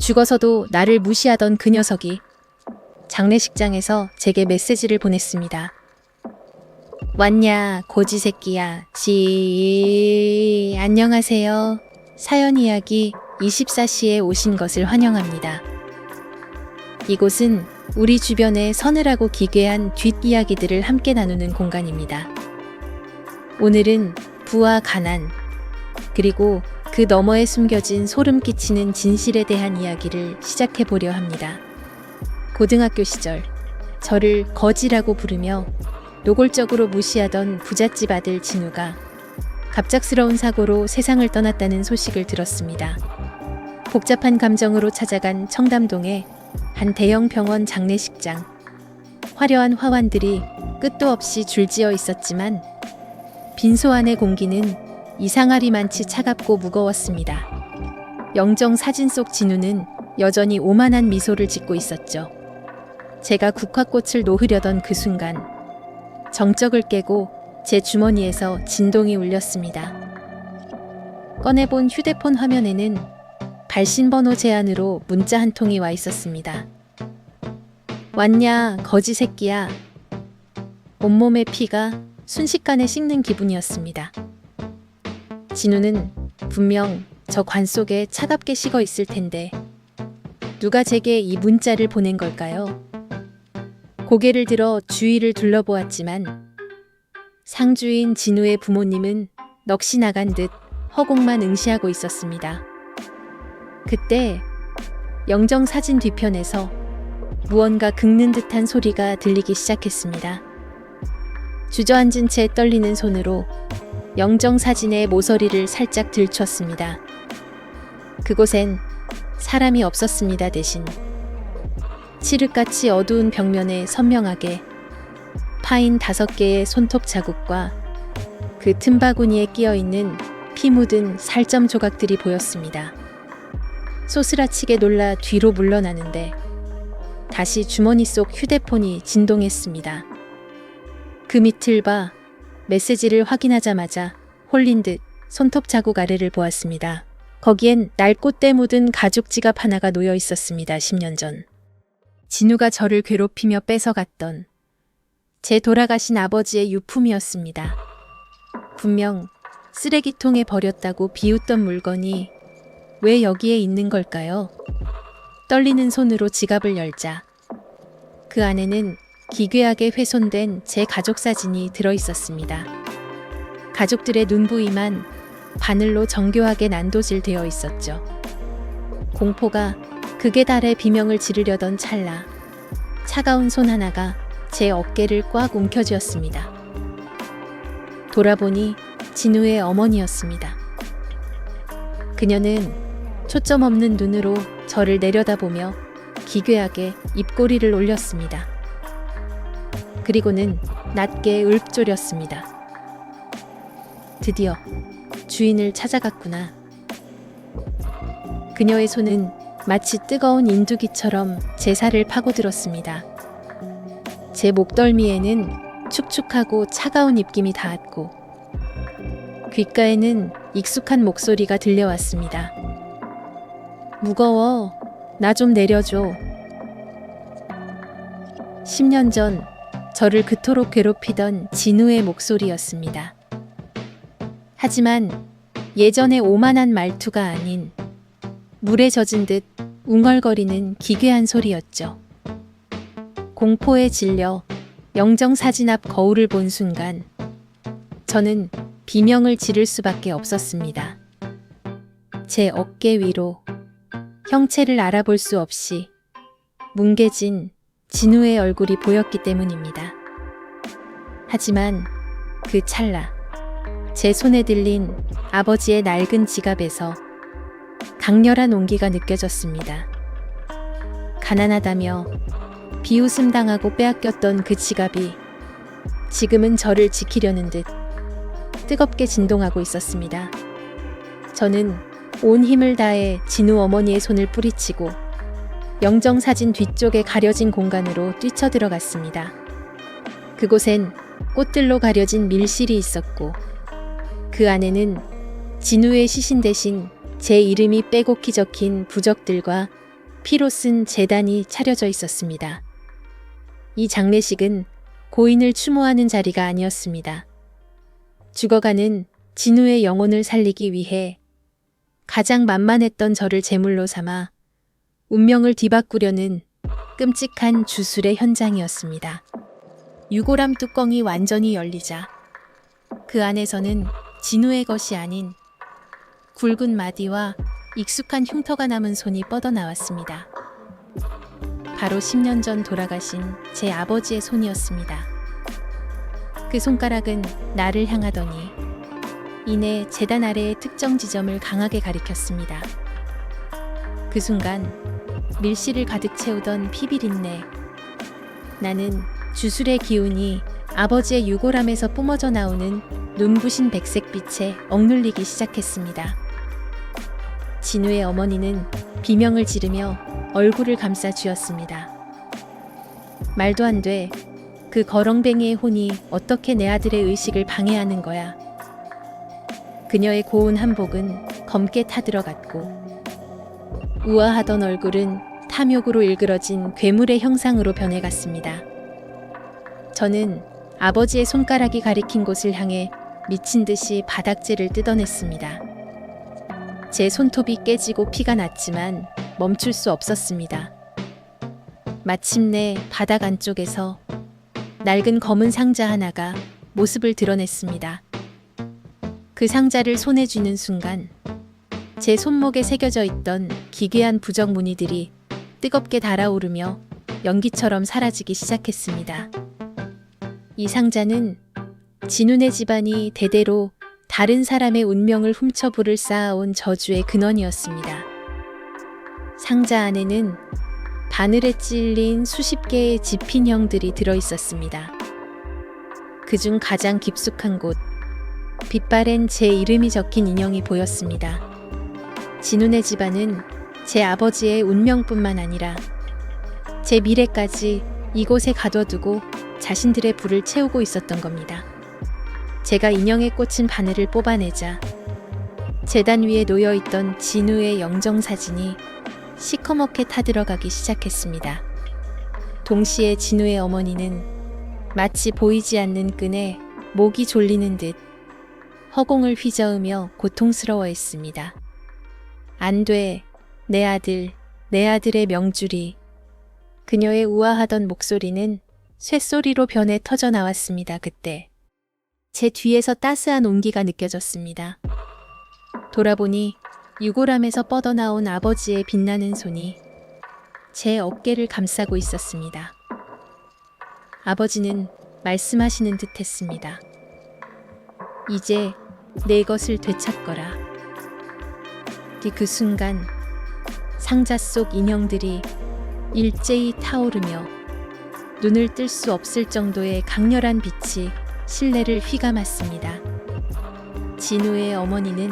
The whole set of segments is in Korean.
죽어서도 나를 무시하던 그 녀석이 장례식장에서 제게 메시지를 보냈습니다. 왔냐, 고지 새끼야. 안녕하세요. 사연 이야기 24시에 오신 것을 환영합니다. 이곳은 우리 주변의 서늘하고 기괴한 뒷이야기들을 함께 나누는 공간입니다. 오늘은 부와 가난, 그리고 그 너머에 숨겨진 소름 끼치는 진실에 대한 이야기를 시작해 보려 합니다. 고등학교 시절, 저를 거지라고 부르며 노골적으로 무시하던 부잣집 아들 진우가 갑작스러운 사고로 세상을 떠났다는 소식을 들었습니다. 복잡한 감정으로 찾아간 청담동의 한 대형 병원 장례식장. 화려한 화환들이 끝도 없이 줄지어 있었지만 빈소 안의 공기는 이상하리만치 차갑고 무거웠습니다. 영정 사진 속 진우는 여전히 오만한 미소를 짓고 있었죠. 제가 국화꽃을 놓으려던 그 순간 정적을 깨고 제 주머니에서 진동이 울렸습니다. 꺼내본 휴대폰 화면에는 발신번호 제한으로 문자 한 통이 와 있었습니다. 왔냐, 거지 새끼야. 온몸의 피가 순식간에 식는 기분이었습니다. 진우는 분명 저 관 속에 차갑게 식어 있을 텐데 누가 제게 이 문자를 보낸 걸까요? 고개를 들어 주위를 둘러보았지만 상주인 진우의 부모님은 넋이 나간 듯 허공만 응시하고 있었습니다. 그때 영정 사진 뒤편에서 무언가 긁는 듯한 소리가 들리기 시작했습니다. 주저앉은 채 떨리는 손으로 영정 사진의 모서리를 살짝 들쳤습니다. 그곳엔 사람이 없었습니다. 대신 칠흑같이 어두운 벽면에 선명하게 파인 5개의 손톱 자국과 그 틈바구니에 끼어있는 피 묻은 살점 조각들이 보였습니다. 소스라치게 놀라 뒤로 물러나는데 다시 주머니 속 휴대폰이 진동했습니다. 그 밑을 봐 메시지를 확인하자마자 홀린 듯 손톱 자국 아래를 보았습니다. 거기엔 날꽃대 묻은 가죽 지갑 하나가 놓여 있었습니다. 10년 전. 진우가 저를 괴롭히며 뺏어갔던 제 돌아가신 아버지의 유품이었습니다. 분명 쓰레기통에 버렸다고 비웃던 물건이 왜 여기에 있는 걸까요? 떨리는 손으로 지갑을 열자 그 안에는 기괴하게 훼손된 제 가족 사진이 들어 있었습니다. 가족들의 눈 부위만 바늘로 정교하게 난도질되어 있었죠. 공포가 극에 달해 비명을 지르려던 찰나 차가운 손 하나가 제 어깨를 꽉 움켜쥐었습니다. 돌아보니 진우의 어머니였습니다. 그녀는 초점 없는 눈으로 저를 내려다보며 기괴하게 입꼬리를 올렸습니다. 그리고는 낮게 읊조렸습니다. 드디어 주인을 찾아갔구나. 그녀의 손은 마치 뜨거운 인두기처럼 제 살을 파고들었습니다. 제 목덜미에는 축축하고 차가운 입김이 닿았고 귓가에는 익숙한 목소리가 들려왔습니다. 무거워. 나 좀 내려줘. 10년 전 저를 그토록 괴롭히던 진우의 목소리였습니다. 하지만 예전의 오만한 말투가 아닌 물에 젖은 듯 웅얼거리는 기괴한 소리였죠. 공포에 질려 영정 사진 앞 거울을 본 순간 저는 비명을 지를 수밖에 없었습니다. 제 어깨 위로 형체를 알아볼 수 없이 뭉개진 진우의 얼굴이 보였기 때문입니다. 하지만 그 찰나 제 손에 들린 아버지의 낡은 지갑에서 강렬한 온기가 느껴졌습니다. 가난하다며 비웃음 당하고 빼앗겼던 그 지갑이 지금은 저를 지키려는 듯 뜨겁게 진동하고 있었습니다. 저는 온 힘을 다해 진우 어머니의 손을 뿌리치고 영정 사진 뒤쪽에 가려진 공간으로 뛰쳐들어갔습니다. 그곳엔 꽃들로 가려진 밀실이 있었고 그 안에는 진우의 시신 대신 제 이름이 빼곡히 적힌 부적들과 피로 쓴 제단이 차려져 있었습니다. 이 장례식은 고인을 추모하는 자리가 아니었습니다. 죽어가는 진우의 영혼을 살리기 위해 가장 만만했던 저를 제물로 삼아 운명을 뒤바꾸려는 끔찍한 주술의 현장이었습니다. 유골함 뚜껑이 완전히 열리자 그 안에서는 진우의 것이 아닌 굵은 마디와 익숙한 흉터가 남은 손이 뻗어나왔습니다. 바로 10년 전 돌아가신 제 아버지의 손이었습니다. 그 손가락은 나를 향하더니 이내 제단 아래의 특정 지점을 강하게 가리켰습니다. 그 순간 밀실을 가득 채우던 피비린내, 나는 주술의 기운이 아버지의 유골함에서 뿜어져 나오는 눈부신 백색빛에 억눌리기 시작했습니다. 진우의 어머니는 비명을 지르며 얼굴을 감싸 쥐었습니다. 말도 안 돼. 그 거렁뱅이의 혼이 어떻게 내 아들의 의식을 방해하는 거야. 그녀의 고운 한복은 검게 타들어갔고 우아하던 얼굴은 탐욕으로 일그러진 괴물의 형상으로 변해갔습니다. 저는 아버지의 손가락이 가리킨 곳을 향해 미친 듯이 바닥재를 뜯어냈습니다. 제 손톱이 깨지고 피가 났지만 멈출 수 없었습니다. 마침내 바닥 안쪽에서 낡은 검은 상자 하나가 모습을 드러냈습니다. 그 상자를 손에 쥐는 순간 제 손목에 새겨져 있던 기괴한 부적 무늬들이 뜨겁게 달아오르며 연기처럼 사라지기 시작했습니다. 이 상자는 진운의 집안이 대대로 다른 사람의 운명을 훔쳐부를 쌓아온 저주의 근원이었습니다. 상자 안에는 바늘에 찔린 수십 개의 지핀형들이 들어있었습니다. 그중 가장 깊숙한 곳, 빛바랜 제 이름이 적힌 인형이 보였습니다. 진운의 집안은 제 아버지의 운명뿐만 아니라 제 미래까지 이곳에 가둬두고 자신들의 불을 채우고 있었던 겁니다. 제가 인형에 꽂힌 바늘을 뽑아내자 제단 위에 놓여있던 진우의 영정사진이 시커멓게 타들어가기 시작했습니다. 동시에 진우의 어머니는 마치 보이지 않는 끈에 목이 졸리는 듯 허공을 휘저으며 고통스러워했습니다. 안 돼, 내 아들, 내 아들의 명줄이. 그녀의 우아하던 목소리는 쇳소리로 변해 터져 나왔습니다. 그때 제 뒤에서 따스한 온기가 느껴졌습니다. 돌아보니 유골함에서 뻗어나온 아버지의 빛나는 손이 제 어깨를 감싸고 있었습니다. 아버지는 말씀하시는 듯 했습니다. 이제 내 것을 되찾거라. 그 순간 상자 속 인형들이 일제히 타오르며 눈을 뜰 수 없을 정도의 강렬한 빛이 실내를 휘감았습니다. 진우의 어머니는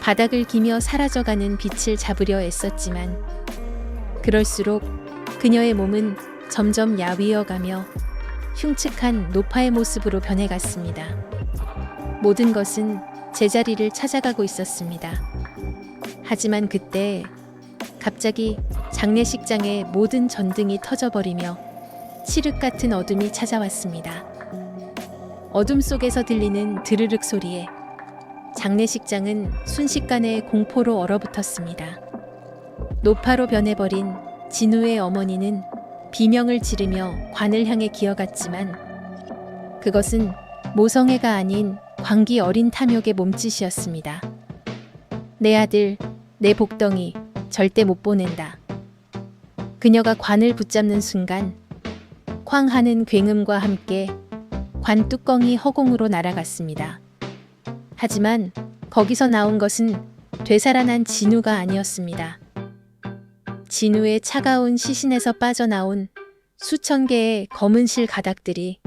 바닥을 기며 사라져가는 빛을 잡으려 애썼지만 그럴수록 그녀의 몸은 점점 야위어가며 흉측한 노파의 모습으로 변해갔습니다. 모든 것은 제자리를 찾아가고 있었습니다. 하지만 그때 갑자기 장례식장의 모든 전등이 터져버리며 칠흑 같은 어둠이 찾아왔습니다. 어둠 속에서 들리는 드르륵 소리에 장례식장은 순식간에 공포로 얼어붙었습니다. 노파로 변해버린 진우의 어머니는 비명을 지르며 관을 향해 기어갔지만 그것은 모성애가 아닌 광기 어린 탐욕의 몸짓이었습니다. 내 아들, 내 복덩이 절대 못 보낸다. 그녀가 관을 붙잡는 순간 쾅 하는 굉음과 함께 관 뚜껑이 허공으로 날아갔습니다. 하지만 거기서 나온 것은 되살아난 진우가 아니었습니다. 진우의 차가운 시신에서 빠져나온 수천 개의 검은 실 가닥들이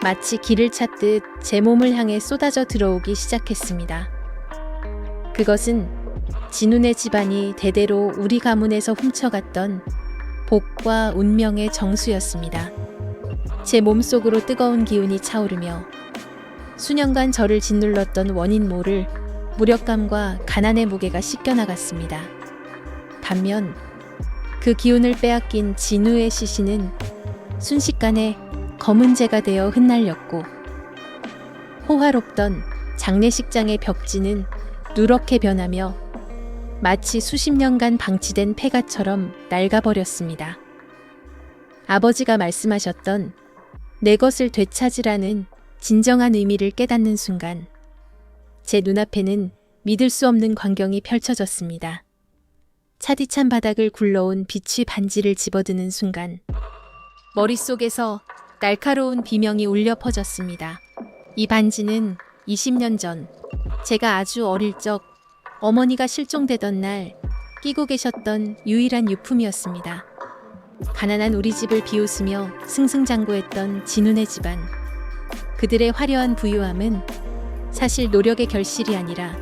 마치 길을 찾듯 제 몸을 향해 쏟아져 들어오기 시작했습니다. 그것은 진운의 집안이 대대로 우리 가문에서 훔쳐갔던 복과 운명의 정수였습니다. 제 몸속으로 뜨거운 기운이 차오르며 수년간 저를 짓눌렀던 원인 모를 무력감과 가난의 무게가 씻겨나갔습니다. 반면 그 기운을 빼앗긴 진우의 시신은 순식간에 검은 재가 되어 흩날렸고, 호화롭던 장례식장의 벽지는 누렇게 변하며 마치 수십 년간 방치된 폐가처럼 낡아버렸습니다. 아버지가 말씀하셨던 내 것을 되찾으라는 진정한 의미를 깨닫는 순간, 제 눈앞에는 믿을 수 없는 광경이 펼쳐졌습니다. 차디찬 바닥을 굴러온 비취 반지를 집어드는 순간, 머릿속에서 날카로운 비명이 울려 퍼졌습니다. 이 반지는 20년 전, 제가 아주 어릴 적 어머니가 실종되던 날 끼고 계셨던 유일한 유품이었습니다. 가난한 우리 집을 비웃으며 승승장구했던 진훈의 집안. 그들의 화려한 부유함은 사실 노력의 결실이 아니라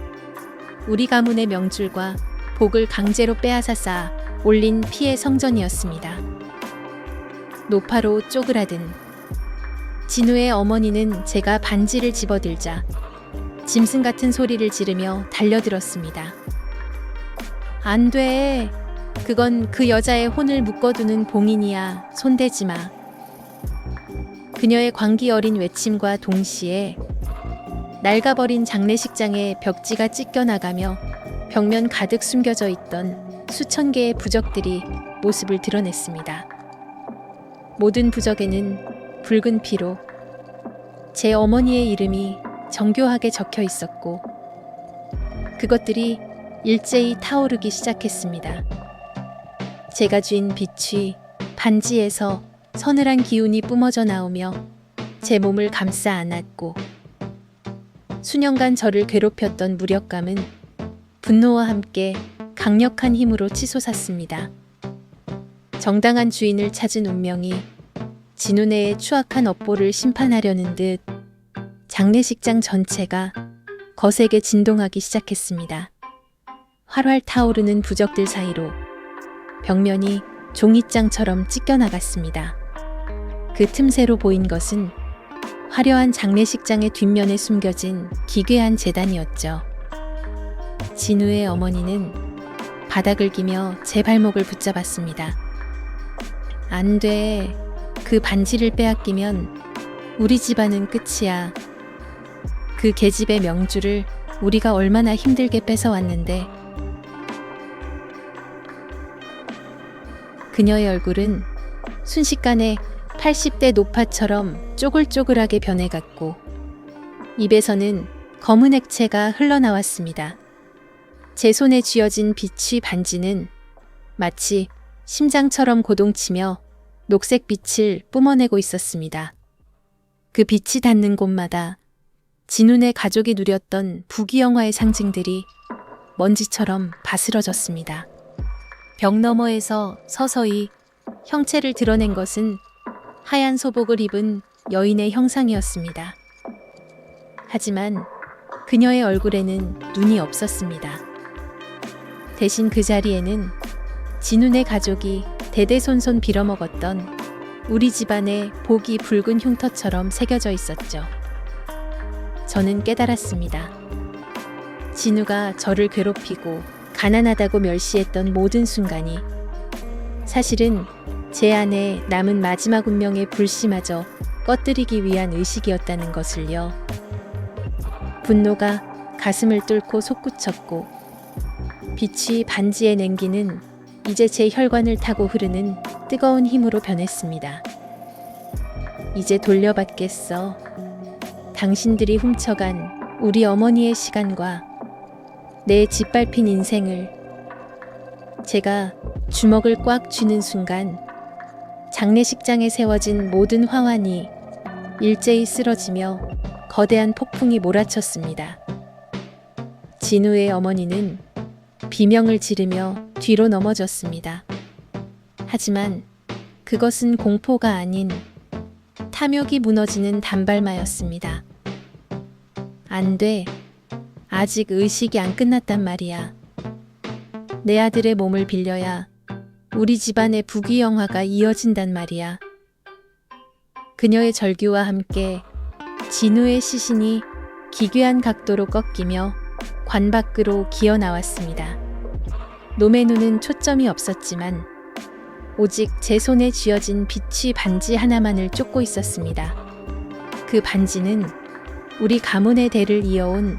우리 가문의 명줄과 복을 강제로 빼앗아 쌓아 올린 피해 성전이었습니다. 노파로 쪼그라든 진우의 어머니는 제가 반지를 집어들자 짐승 같은 소리를 지르며 달려들었습니다. 안 돼. 그건 그 여자의 혼을 묶어두는 봉인이야. 손대지 마. 그녀의 광기 어린 외침과 동시에 낡아버린 장례식장의 벽지가 찢겨나가며 벽면 가득 숨겨져 있던 수천 개의 부적들이 모습을 드러냈습니다. 모든 부적에는 붉은 피로 제 어머니의 이름이 정교하게 적혀 있었고, 그것들이 일제히 타오르기 시작했습니다. 제가 쥔 빛이 반지에서 서늘한 기운이 뿜어져 나오며 제 몸을 감싸 안았고, 수년간 저를 괴롭혔던 무력감은 분노와 함께 강력한 힘으로 치솟았습니다. 정당한 주인을 찾은 운명이 진우네의 추악한 업보를 심판하려는 듯 장례식장 전체가 거세게 진동하기 시작했습니다. 활활 타오르는 부적들 사이로 벽면이 종이장처럼 찢겨나갔습니다. 그 틈새로 보인 것은 화려한 장례식장의 뒷면에 숨겨진 기괴한 재단이었죠. 진우의 어머니는 바닥을 기며 제 발목을 붙잡았습니다. 안 돼. 그 반지를 빼앗기면 우리 집안은 끝이야. 그 계집의 명주를 우리가 얼마나 힘들게 뺏어왔는데. 그녀의 얼굴은 순식간에 80대 노파처럼 쪼글쪼글하게 변해갔고, 입에서는 검은 액체가 흘러나왔습니다. 제 손에 쥐어진 빛의 반지는 마치 심장처럼 고동치며 녹색 빛을 뿜어내고 있었습니다. 그 빛이 닿는 곳마다 진훈의 가족이 누렸던 부귀영화의 상징들이 먼지처럼 바스러졌습니다. 벽 너머에서 서서히 형체를 드러낸 것은 하얀 소복을 입은 여인의 형상이었습니다. 하지만 그녀의 얼굴에는 눈이 없었습니다. 대신 그 자리에는 진훈의 가족이 대대손손 빌어먹었던 우리 집안의 복이 붉은 흉터처럼 새겨져 있었죠. 저는 깨달았습니다. 진우가 저를 괴롭히고 가난하다고 멸시했던 모든 순간이 사실은 제 안에 남은 마지막 운명의 불씨마저 꺼뜨리기 위한 의식이었다는 것을요. 분노가 가슴을 뚫고 솟구쳤고, 빛이 반지에 냉기는 이제 제 혈관을 타고 흐르는 뜨거운 힘으로 변했습니다. 이제 돌려받겠어. 당신들이 훔쳐간 우리 어머니의 시간과 내 짓밟힌 인생을. 제가 주먹을 꽉 쥐는 순간 장례식장에 세워진 모든 화환이 일제히 쓰러지며 거대한 폭풍이 몰아쳤습니다. 진우의 어머니는 비명을 지르며 뒤로 넘어졌습니다. 하지만 그것은 공포가 아닌 탐욕이 무너지는 단발마였습니다. 안 돼. 아직 의식이 안 끝났단 말이야. 내 아들의 몸을 빌려야 우리 집안의 부귀영화가 이어진단 말이야. 그녀의 절규와 함께 진우의 시신이 기괴한 각도로 꺾이며 관 밖으로 기어 나왔습니다. 놈의 눈은 초점이 없었지만 오직 제 손에 쥐어진 비취 반지 하나만을 쫓고 있었습니다. 그 반지는 우리 가문의 대를 이어온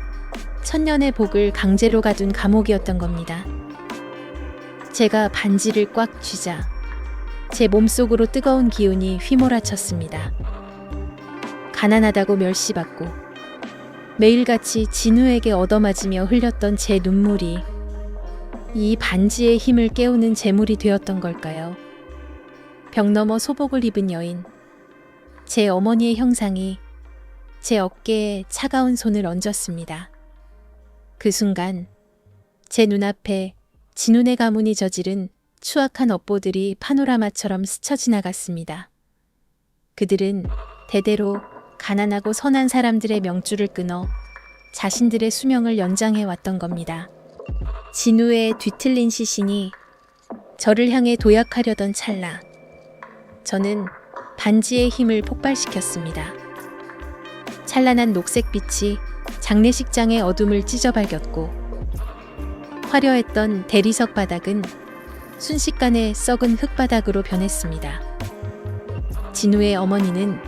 천년의 복을 강제로 가둔 감옥이었던 겁니다. 제가 반지를 꽉 쥐자 제 몸속으로 뜨거운 기운이 휘몰아쳤습니다. 가난하다고 멸시받고 매일같이 진우에게 얻어맞으며 흘렸던 제 눈물이 이 반지의 힘을 깨우는 제물이 되었던 걸까요? 벽 너머 소복을 입은 여인, 제 어머니의 형상이 제 어깨에 차가운 손을 얹었습니다. 그 순간 제 눈앞에 진운의 가문이 저지른 추악한 업보들이 파노라마처럼 스쳐 지나갔습니다. 그들은 대대로 가난하고 선한 사람들의 명줄을 끊어 자신들의 수명을 연장해 왔던 겁니다. 진우의 뒤틀린 시신이 저를 향해 도약하려던 찰나, 저는 반지의 힘을 폭발시켰습니다. 찬란한 녹색빛이 장례식장의 어둠을 찢어발겼고, 화려했던 대리석 바닥은 순식간에 썩은 흙바닥으로 변했습니다. 진우의 어머니는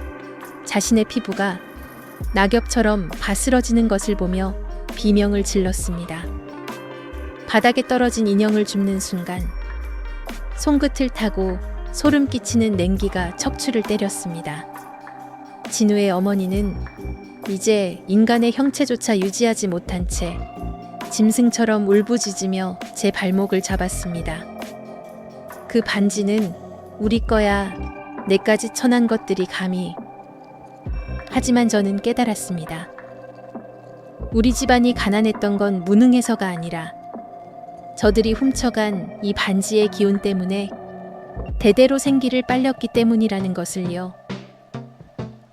자신의 피부가 낙엽처럼 바스러지는 것을 보며 비명을 질렀습니다. 바닥에 떨어진 인형을 줍는 순간 손끝을 타고 소름 끼치는 냉기가 척추를 때렸습니다. 진우의 어머니는 이제 인간의 형체조차 유지하지 못한 채 짐승처럼 울부짖으며 제 발목을 잡았습니다. 그 반지는 우리 거야, 내까지 천한 것들이 감히. 하지만 저는 깨달았습니다. 우리 집안이 가난했던 건 무능해서가 아니라 저들이 훔쳐간 이 반지의 기운 때문에 대대로 생기를 빨렸기 때문이라는 것을요.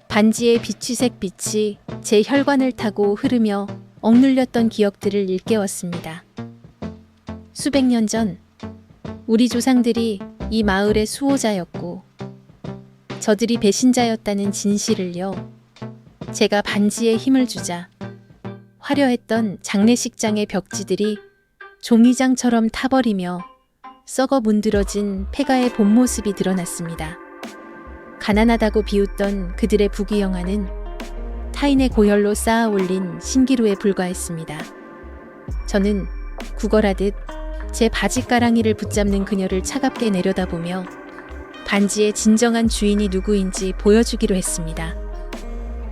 반지의 비취색 빛이 제 혈관을 타고 흐르며 억눌렸던 기억들을 일깨웠습니다. 수백 년 전 우리 조상들이 이 마을의 수호자였고 저들이 배신자였다는 진실을요. 제가 반지에 힘을 주자 화려했던 장례식장의 벽지들이 종이장처럼 타버리며 썩어 문드러진 폐가의 본 모습이 드러났습니다. 가난하다고 비웃던 그들의 부귀영화는 타인의 고혈로 쌓아 올린 신기루에 불과했습니다. 저는 구걸하듯 제 바지가랑이를 붙잡는 그녀를 차갑게 내려다보며 반지의 진정한 주인이 누구인지 보여주기로 했습니다.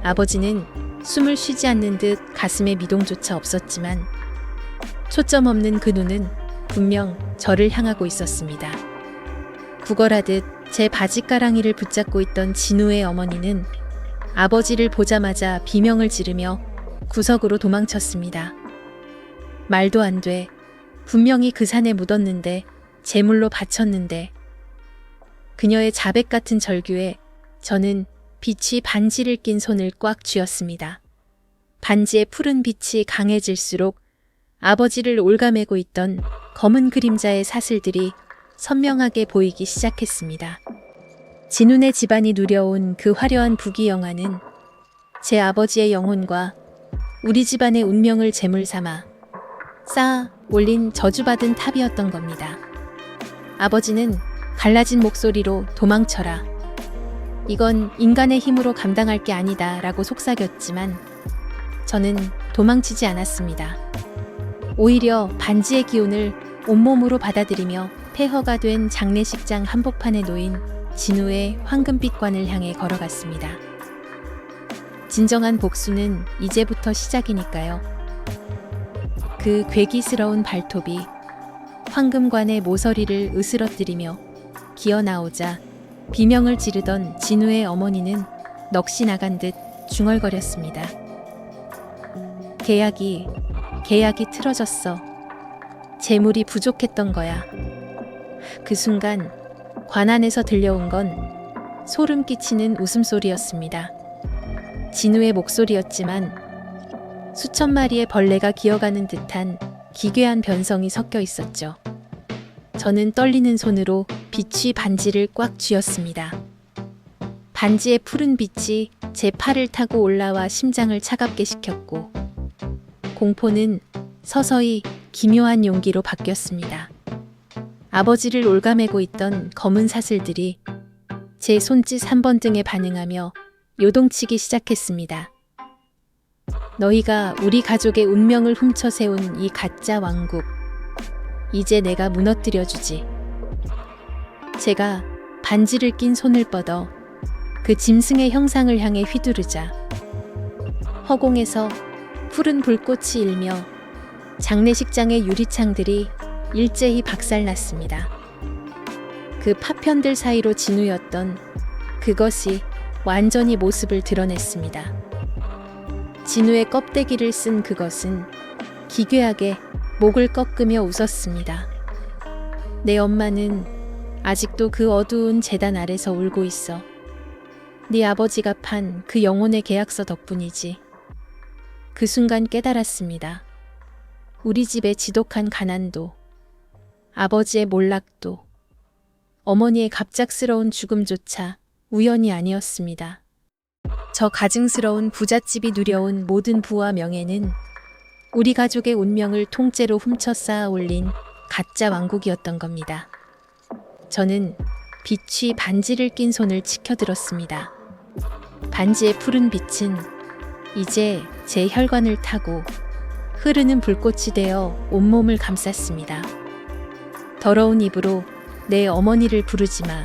아버지는 숨을 쉬지 않는 듯 가슴에 미동조차 없었지만 초점 없는 그 눈은 분명 저를 향하고 있었습니다. 구걸하듯 제 바지가랑이를 붙잡고 있던 진우의 어머니는 아버지를 보자마자 비명을 지르며 구석으로 도망쳤습니다. 말도 안 돼. 분명히 그 산에 묻었는데, 제물로 바쳤는데. 그녀의 자백 같은 절규에 저는 빛이 반지를 낀 손을 꽉 쥐었습니다. 반지의 푸른 빛이 강해질수록 아버지를 올가매고 있던 검은 그림자의 사슬들이 선명하게 보이기 시작했습니다. 진운의 집안이 누려온 그 화려한 부귀영화는 제 아버지의 영혼과 우리 집안의 운명을 제물 삼아 쌓아 올린 저주받은 탑이었던 겁니다. 아버지는 갈라진 목소리로 도망쳐라. 이건 인간의 힘으로 감당할 게 아니다 라고 속삭였지만 저는 도망치지 않았습니다. 오히려 반지의 기운을 온몸으로 받아들이며 폐허가 된 장례식장 한복판에 놓인 진우의 황금빛 관을 향해 걸어갔습니다. 진정한 복수는 이제부터 시작이니까요. 그 괴기스러운 발톱이 황금관의 모서리를 으스러뜨리며 기어나오자 비명을 지르던 진우의 어머니는 넋이 나간 듯 중얼거렸습니다. 계약이 틀어졌어. 재물이 부족했던 거야. 그 순간 관 안에서 들려온 건 소름 끼치는 웃음소리였습니다. 진우의 목소리였지만 수천 마리의 벌레가 기어가는 듯한 기괴한 변성이 섞여 있었죠. 저는 떨리는 손으로 빛이 반지를 꽉 쥐었습니다. 반지의 푸른 빛이 제 팔을 타고 올라와 심장을 차갑게 식혔고 공포는 서서히 기묘한 용기로 바뀌었습니다. 아버지를 올가매고 있던 검은 사슬들이 제 손짓 한 번 등에 반응하며 요동치기 시작했습니다. 너희가 우리 가족의 운명을 훔쳐 세운 이 가짜 왕국, 이제 내가 무너뜨려주지. 제가 반지를 낀 손을 뻗어 그 짐승의 형상을 향해 휘두르자 허공에서 푸른 불꽃이 일며 장례식장의 유리창들이 일제히 박살났습니다. 그 파편들 사이로 진우였던 그것이 완전히 모습을 드러냈습니다. 진우의 껍데기를 쓴 그것은 기괴하게 목을 꺾으며 웃었습니다. 내 엄마는 아직도 그 어두운 제단 아래서 울고 있어. 네 아버지가 판 그 영혼의 계약서 덕분이지. 그 순간 깨달았습니다. 우리 집의 지독한 가난도, 아버지의 몰락도, 어머니의 갑작스러운 죽음조차 우연이 아니었습니다. 저 가증스러운 부잣집이 누려온 모든 부와 명예는 우리 가족의 운명을 통째로 훔쳐 쌓아 올린 가짜 왕국이었던 겁니다. 저는 빛이 반지를 낀 손을 치켜들었습니다. 반지의 푸른 빛은 이제 제 혈관을 타고 흐르는 불꽃이 되어 온몸을 감쌌습니다. 더러운 입으로 내 어머니를 부르지 마.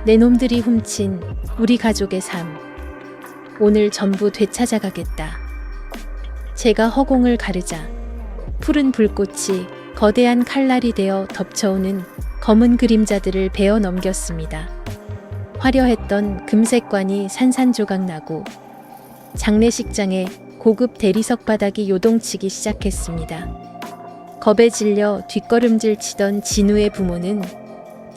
내 놈들이 훔친 우리 가족의 삶, 오늘 전부 되찾아가겠다. 제가 허공을 가르자 푸른 불꽃이 거대한 칼날이 되어 덮쳐오는 검은 그림자들을 베어 넘겼습니다. 화려했던 금색관이 산산조각 나고 장례식장의 고급 대리석 바닥이 요동치기 시작했습니다. 겁에 질려 뒷걸음질 치던 진우의 부모는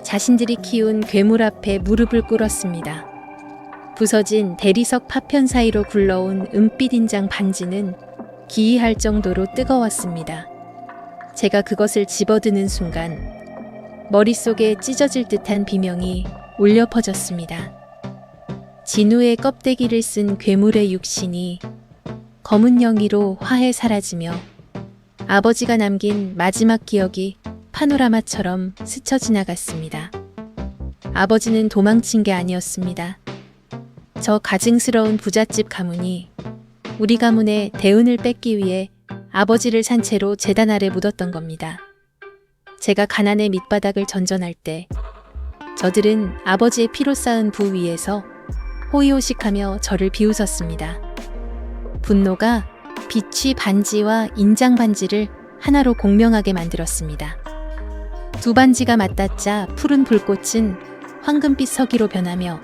자신들이 키운 괴물 앞에 무릎을 꿇었습니다. 부서진 대리석 파편 사이로 굴러온 은빛 인장 반지는 기이할 정도로 뜨거웠습니다. 제가 그것을 집어드는 순간 머릿속에 찢어질 듯한 비명이 울려 퍼졌습니다. 진우의 껍데기를 쓴 괴물의 육신이 검은 영이로 화해 사라지며 아버지가 남긴 마지막 기억이 파노라마처럼 스쳐 지나갔습니다. 아버지는 도망친 게 아니었습니다. 저 가증스러운 부잣집 가문이 우리 가문의 대운을 뺏기 위해 아버지를 산 채로 제단 아래 묻었던 겁니다. 제가 가난의 밑바닥을 전전할 때 저들은 아버지의 피로 쌓은 부 위에서 호의호식하며 저를 비웃었습니다. 분노가 빛이 반지와 인장 반지를 하나로 공명하게 만들었습니다. 두 반지가 맞닿자 푸른 불꽃은 황금빛 서기로 변하며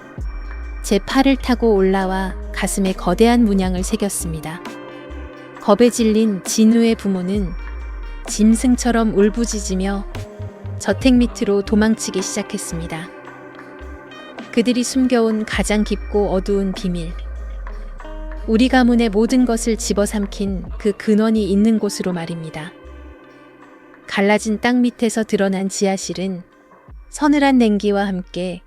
제 팔을 타고 올라와 가슴에 거대한 문양을 새겼습니다. 겁에 질린 진우의 부모는 짐승처럼 울부짖으며 저택 밑으로 도망치기 시작했습니다. 그들이 숨겨온 가장 깊고 어두운 비밀, 우리 가문의 모든 것을 집어삼킨 그 근원이 있는 곳으로 말입니다. 갈라진 땅 밑에서 드러난 지하실은 서늘한 냉기와 함께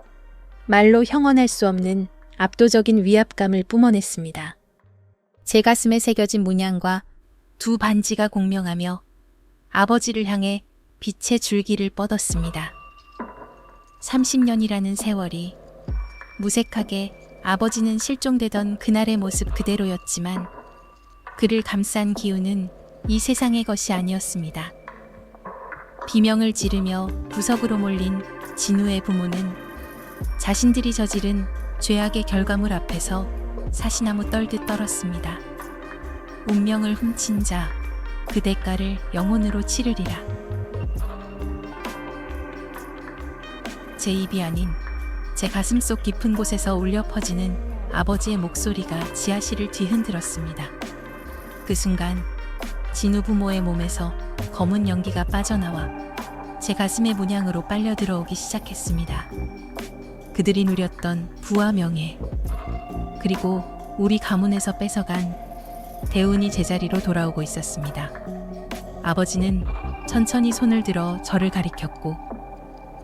말로 형언할 수 없는 압도적인 위압감을 뿜어냈습니다. 제 가슴에 새겨진 문양과 두 반지가 공명하며 아버지를 향해 빛의 줄기를 뻗었습니다. 30년이라는 세월이 무색하게 아버지는 실종되던 그날의 모습 그대로였지만 그를 감싼 기운은 이 세상의 것이 아니었습니다. 비명을 지르며 구석으로 몰린 진우의 부모는 자신들이 저지른 죄악의 결과물 앞에서 사시나무 떨듯 떨었습니다. 운명을 훔친 자, 그 대가를 영혼으로 치르리라. 제 입이 아닌 제 가슴속 깊은 곳에서 울려 퍼지는 아버지의 목소리가 지하실을 뒤흔들었습니다. 그 순간 진우 부모의 몸에서 검은 연기가 빠져나와 제 가슴의 문양으로 빨려 들어오기 시작했습니다. 그들이 누렸던 부와 명예, 그리고 우리 가문에서 뺏어간 대운이 제자리로 돌아오고 있었습니다. 아버지는 천천히 손을 들어 저를 가리켰고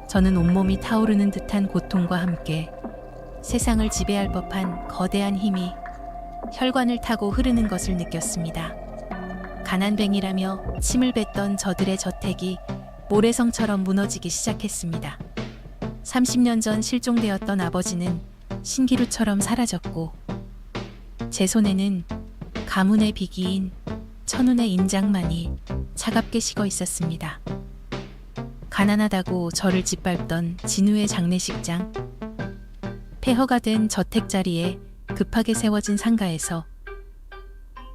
저는 온몸이 타오르는 듯한 고통과 함께 세상을 지배할 법한 거대한 힘이 혈관을 타고 흐르는 것을 느꼈습니다. 가난뱅이라며 침을 뱉던 저들의 저택이 모래성처럼 무너지기 시작했습니다. 30년 전 실종되었던 아버지는 신기루처럼 사라졌고 제 손에는 가문의 비기인 천운의 인장만이 차갑게 식어 있었습니다. 가난하다고 저를 짓밟던 진우의 장례식장, 폐허가 된 저택 자리에 급하게 세워진 상가에서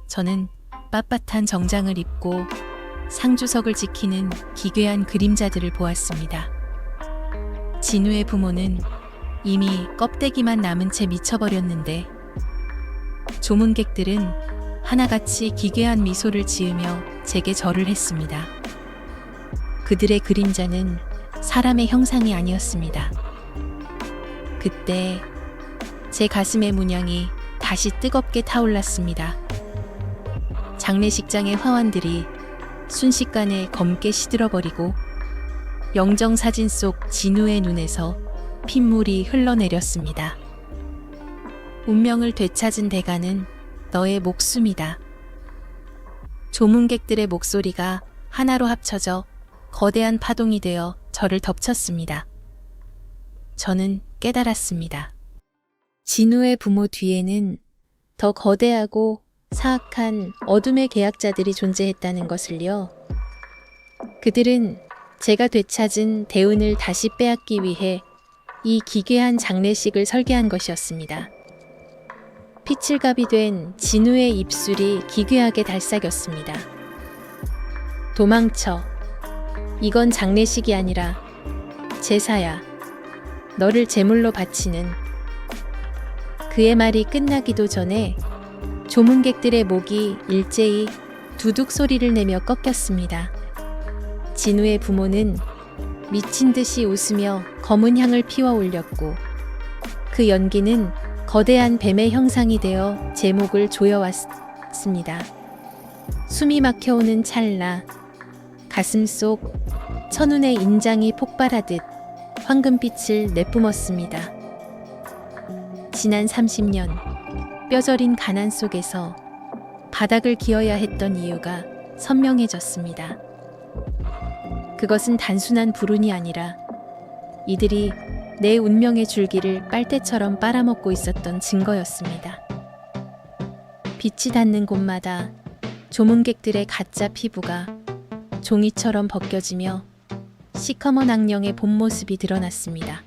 저는 빳빳한 정장을 입고 상주석을 지키는 기괴한 그림자들을 보았습니다. 진우의 부모는 이미 껍데기만 남은 채 미쳐버렸는데 조문객들은 하나같이 기괴한 미소를 지으며 제게 절을 했습니다. 그들의 그림자는 사람의 형상이 아니었습니다. 그때 제 가슴의 문양이 다시 뜨겁게 타올랐습니다. 장례식장의 화환들이 순식간에 검게 시들어버리고 영정사진 속 진우의 눈에서 핏물이 흘러내렸습니다. 운명을 되찾은 대가는 너의 목숨이다. 조문객들의 목소리가 하나로 합쳐져 거대한 파동이 되어 저를 덮쳤습니다. 저는 깨달았습니다. 진우의 부모 뒤에는 더 거대하고 사악한 어둠의 계약자들이 존재했다는 것을요. 그들은 제가 되찾은 대운을 다시 빼앗기 위해 이 기괴한 장례식을 설계한 것이었습니다. 피칠갑이 된 진우의 입술이 기괴하게 달싹였습니다. 도망쳐. 이건 장례식이 아니라 제사야. 너를 제물로 바치는. 그의 말이 끝나기도 전에 조문객들의 목이 일제히 두둑 소리를 내며 꺾였습니다. 진우의 부모는 미친 듯이 웃으며 검은 향을 피워 올렸고 그 연기는 거대한 뱀의 형상이 되어 제 목을 조여왔습니다. 숨이 막혀오는 찰나 가슴 속 천운의 인장이 폭발하듯 황금빛을 내뿜었습니다. 지난 30년 뼈저린 가난 속에서 바닥을 기어야 했던 이유가 선명해졌습니다. 그것은 단순한 불운이 아니라 이들이 내 운명의 줄기를 빨대처럼 빨아먹고 있었던 증거였습니다. 빛이 닿는 곳마다 조문객들의 가짜 피부가 종이처럼 벗겨지며 시커먼 악령의 본 모습이 드러났습니다.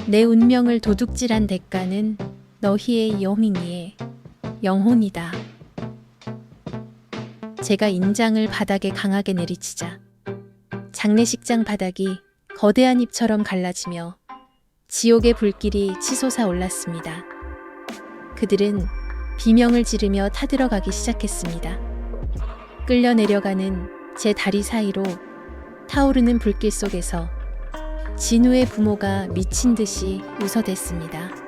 내 운명을 도둑질한 대가는 너희의 영혼이다. 제가 인장을 바닥에 강하게 내리치자 장례식장 바닥이 거대한 입처럼 갈라지며 지옥의 불길이 치솟아 올랐습니다. 그들은 비명을 지르며 타들어가기 시작했습니다. 끌려 내려가는 제 다리 사이로 타오르는 불길 속에서 진우의 부모가 미친 듯이 웃어댔습니다.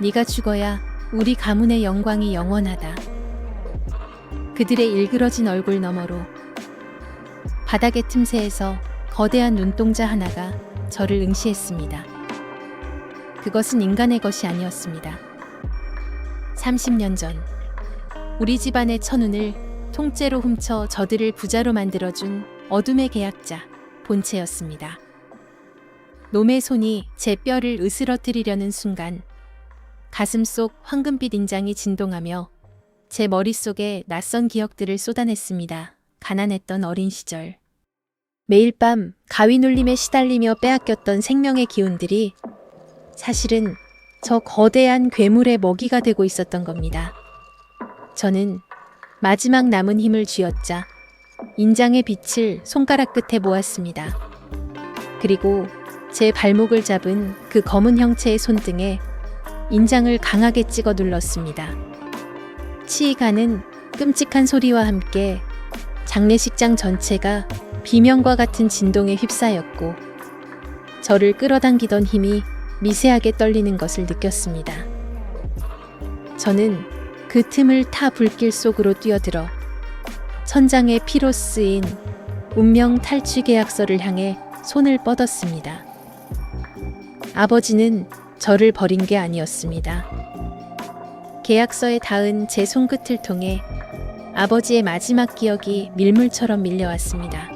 네가 죽어야 우리 가문의 영광이 영원하다. 그들의 일그러진 얼굴 너머로 바닥의 틈새에서 거대한 눈동자 하나가 저를 응시했습니다. 그것은 인간의 것이 아니었습니다. 30년 전 우리 집안의 천운을 통째로 훔쳐 저들을 부자로 만들어준 어둠의 계약자 본체였습니다. 놈의 손이 제 뼈를 으스러뜨리려는 순간 가슴 속 황금빛 인장이 진동하며 제 머릿속에 낯선 기억들을 쏟아냈습니다. 가난했던 어린 시절. 매일 밤 가위 눌림에 시달리며 빼앗겼던 생명의 기운들이 사실은 저 거대한 괴물의 먹이가 되고 있었던 겁니다. 저는 마지막 남은 힘을 쥐어짜 인장의 빛을 손가락 끝에 모았습니다. 그리고 제 발목을 잡은 그 검은 형체의 손등에 인장을 강하게 찍어 눌렀습니다. 치이가는 끔찍한 소리와 함께 장례식장 전체가 비명과 같은 진동에 휩싸였고 저를 끌어당기던 힘이 미세하게 떨리는 것을 느꼈습니다. 저는 그 틈을 타 불길 속으로 뛰어들어 천장에 피로 쓰인 운명 탈취 계약서를 향해 손을 뻗었습니다. 아버지는 저를 버린 게 아니었습니다. 계약서에 닿은 제 손끝을 통해 아버지의 마지막 기억이 밀물처럼 밀려왔습니다.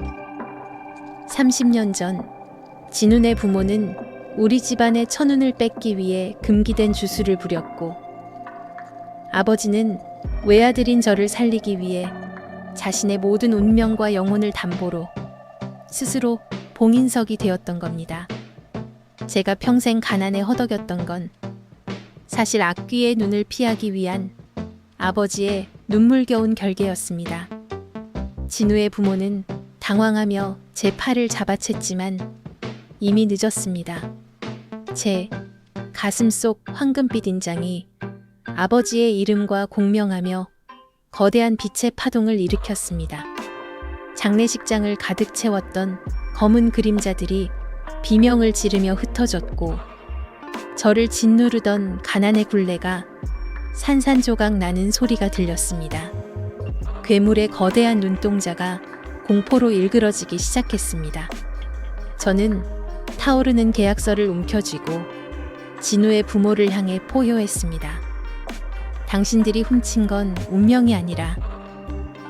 30년 전 진훈의 부모는 우리 집안의 천운을 뺏기 위해 금기된 주술을 부렸고, 아버지는 외아들인 저를 살리기 위해 자신의 모든 운명과 영혼을 담보로 스스로 봉인석이 되었던 겁니다. 제가 평생 가난에 허덕였던 건 사실 악귀의 눈을 피하기 위한 아버지의 눈물겨운 결계였습니다. 진우의 부모는 당황하며 제 팔을 잡아챘지만 이미 늦었습니다. 제 가슴 속 황금빛 인장이 아버지의 이름과 공명하며 거대한 빛의 파동을 일으켰습니다. 장례식장을 가득 채웠던 검은 그림자들이 비명을 지르며 흩어졌고, 저를 짓누르던 가난의 굴레가 산산조각 나는 소리가 들렸습니다. 괴물의 거대한 눈동자가 공포로 일그러지기 시작했습니다. 저는 타오르는 계약서를 움켜쥐고 진우의 부모를 향해 포효했습니다. 당신들이 훔친 건 운명이 아니라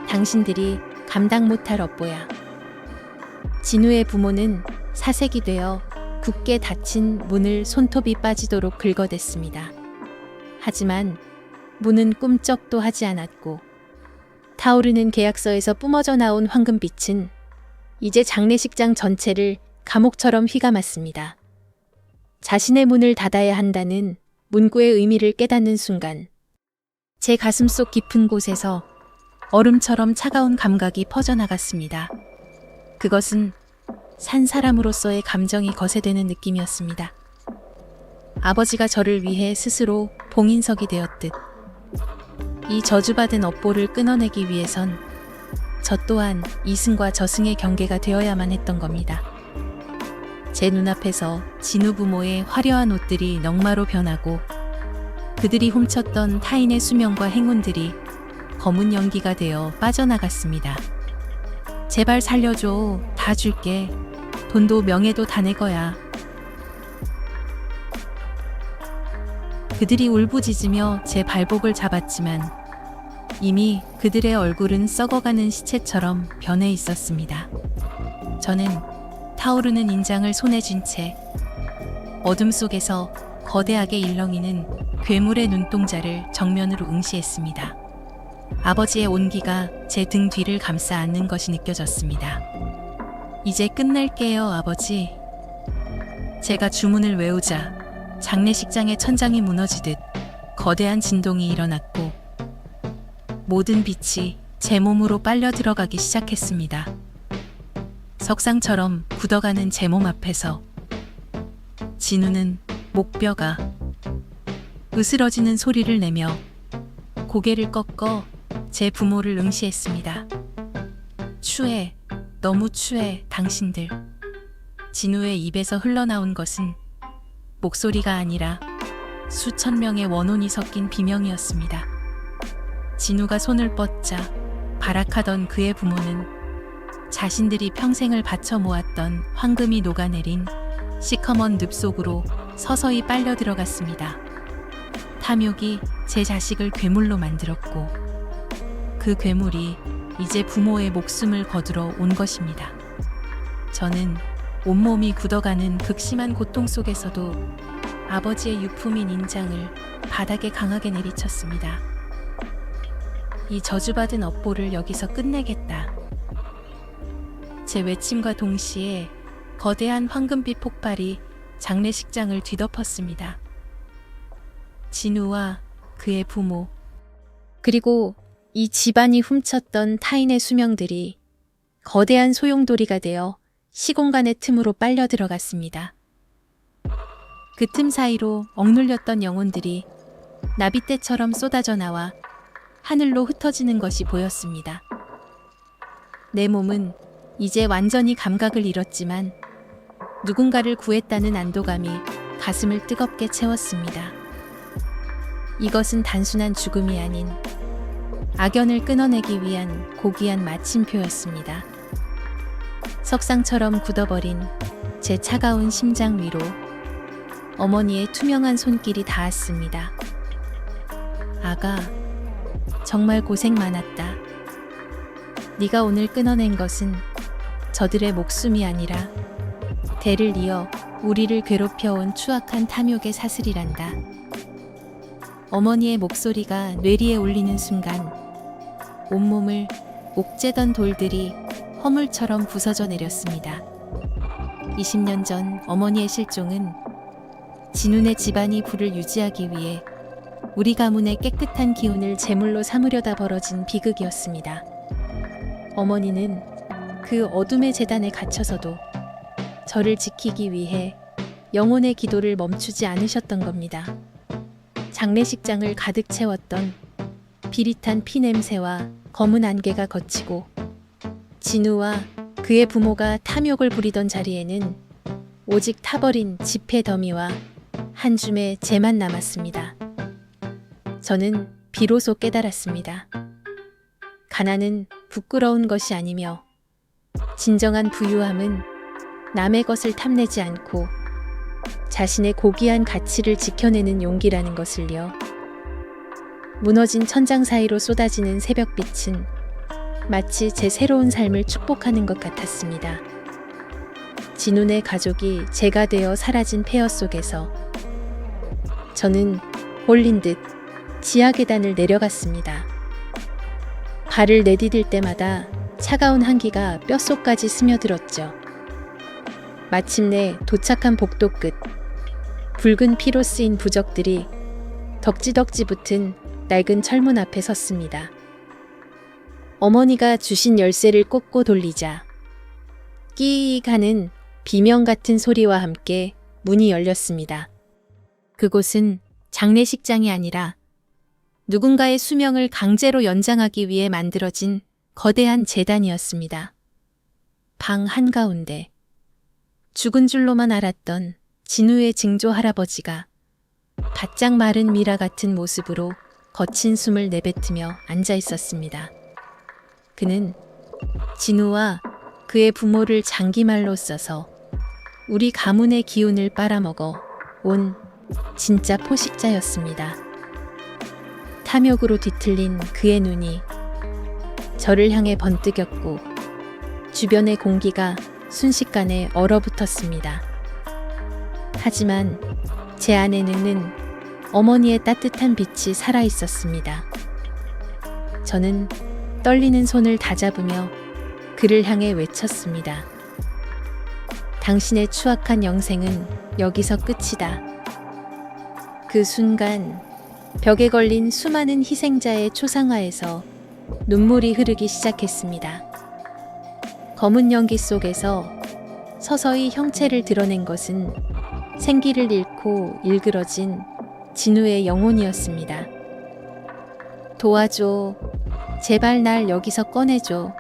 당신들이 감당 못할 업보야. 진우의 부모는 사색이 되어 굳게 닫힌 문을 손톱이 빠지도록 긁어댔습니다. 하지만 문은 꿈쩍도 하지 않았고, 타오르는 계약서에서 뿜어져 나온 황금빛은 이제 장례식장 전체를 감옥처럼 휘감았습니다. 자신의 문을 닫아야 한다는 문구의 의미를 깨닫는 순간, 제 가슴 속 깊은 곳에서 얼음처럼 차가운 감각이 퍼져나갔습니다. 그것은 산 사람으로서의 감정이 거세되는 느낌이었습니다. 아버지가 저를 위해 스스로 봉인석이 되었듯, 이 저주받은 업보를 끊어내기 위해선 저 또한 이승과 저승의 경계가 되어야만 했던 겁니다. 제 눈앞에서 진우 부모의 화려한 옷들이 넝마로 변하고, 그들이 훔쳤던 타인의 수명과 행운들이 검은 연기가 되어 빠져나갔습니다. 제발 살려줘. 다 줄게. 돈도 명예도 다 내 거야. 그들이 울부짖으며 제 발복을 잡았지만 이미 그들의 얼굴은 썩어가는 시체처럼 변해 있었습니다. 저는 타오르는 인장을 손에 쥔 채 어둠 속에서 거대하게 일렁이는 괴물의 눈동자를 정면으로 응시했습니다. 아버지의 온기가 제 등 뒤를 감싸 안는 것이 느껴졌습니다. 이제 끝낼게요, 아버지. 제가 주문을 외우자 장례식장의 천장이 무너지듯 거대한 진동이 일어났고, 모든 빛이 제 몸으로 빨려 들어가기 시작했습니다. 석상처럼 굳어가는 제 몸 앞에서 진우는 목뼈가 으스러지는 소리를 내며 고개를 꺾어 제 부모를 응시했습니다. 추해, 너무 추해, 당신들. 진우의 입에서 흘러나온 것은 목소리가 아니라 수천 명의 원혼이 섞인 비명이었습니다. 진우가 손을 뻗자 발악하던 그의 부모는 자신들이 평생을 바쳐 모았던 황금이 녹아내린 시커먼 늪 속으로 서서히 빨려 들어갔습니다. 탐욕이 제 자식을 괴물로 만들었고, 그 괴물이 이제 부모의 목숨을 거두러 온 것입니다. 저는 온몸이 굳어가는 극심한 고통 속에서도 아버지의 유품인 인장을 바닥에 강하게 내리쳤습니다. 이 저주받은 업보를 여기서 끝내겠다. 제 외침과 동시에 거대한 황금빛 폭발이 장례식장을 뒤덮었습니다. 진우와 그의 부모, 그리고 이 집안이 훔쳤던 타인의 수명들이 거대한 소용돌이가 되어 시공간의 틈으로 빨려 들어갔습니다. 그 틈 사이로 억눌렸던 영혼들이 나비떼처럼 쏟아져 나와 하늘로 흩어지는 것이 보였습니다. 내 몸은 이제 완전히 감각을 잃었지만 누군가를 구했다는 안도감이 가슴을 뜨겁게 채웠습니다. 이것은 단순한 죽음이 아닌 악연을 끊어내기 위한 고귀한 마침표였습니다. 석상처럼 굳어버린 제 차가운 심장 위로 어머니의 투명한 손길이 닿았습니다. 아가, 정말 고생 많았다. 네가 오늘 끊어낸 것은 저들의 목숨이 아니라 대를 이어 우리를 괴롭혀온 추악한 탐욕의 사슬이란다. 어머니의 목소리가 뇌리에 울리는 순간 온몸을 옥죄던 돌들이 허물처럼 부서져 내렸습니다. 20년 전 어머니의 실종은 진운의 집안이 부를 유지하기 위해 우리 가문의 깨끗한 기운을 제물로 삼으려다 벌어진 비극이었습니다. 어머니는 그 어둠의 재단에 갇혀서도 저를 지키기 위해 영혼의 기도를 멈추지 않으셨던 겁니다. 장례식장을 가득 채웠던 비릿한 피 냄새와 검은 안개가 걷히고 진우와 그의 부모가 탐욕을 부리던 자리에는 오직 타버린 지폐 더미와 한 줌의 재만 남았습니다. 저는 비로소 깨달았습니다. 가난은 부끄러운 것이 아니며 진정한 부유함은 남의 것을 탐내지 않고 자신의 고귀한 가치를 지켜내는 용기라는 것을요. 무너진 천장 사이로 쏟아지는 새벽빛은 마치 제 새로운 삶을 축복하는 것 같았습니다. 진운의 가족이 제가 되어 사라진 폐허 속에서 저는 홀린 듯 지하 계단을 내려갔습니다. 발을 내디딜 때마다 차가운 한기가 뼛속까지 스며들었죠. 마침내 도착한 복도 끝, 붉은 피로 쓰인 부적들이 덕지덕지 붙은 낡은 철문 앞에 섰습니다. 어머니가 주신 열쇠를 꽂고 돌리자 끼익 하는 비명 같은 소리와 함께 문이 열렸습니다. 그곳은 장례식장이 아니라 누군가의 수명을 강제로 연장하기 위해 만들어진 거대한 제단이었습니다. 방 한가운데 죽은 줄로만 알았던 진우의 증조 할아버지가 바짝 마른 미라 같은 모습으로 거친 숨을 내뱉으며 앉아 있었습니다. 그는 진우와 그의 부모를 장기말로 써서 우리 가문의 기운을 빨아먹어 온 진짜 포식자였습니다. 탐욕으로 뒤틀린 그의 눈이 저를 향해 번뜩였고 주변의 공기가 순식간에 얼어붙었습니다. 하지만 제 안에는 어머니의 따뜻한 빛이 살아있었습니다. 저는 떨리는 손을 다잡으며 그를 향해 외쳤습니다. 당신의 추악한 영생은 여기서 끝이다. 그 순간 벽에 걸린 수많은 희생자의 초상화에서 눈물이 흐르기 시작했습니다. 검은 연기 속에서 서서히 형체를 드러낸 것은 생기를 잃고 일그러진 진우의 영혼이었습니다. 도와줘. 제발 날 여기서 꺼내줘.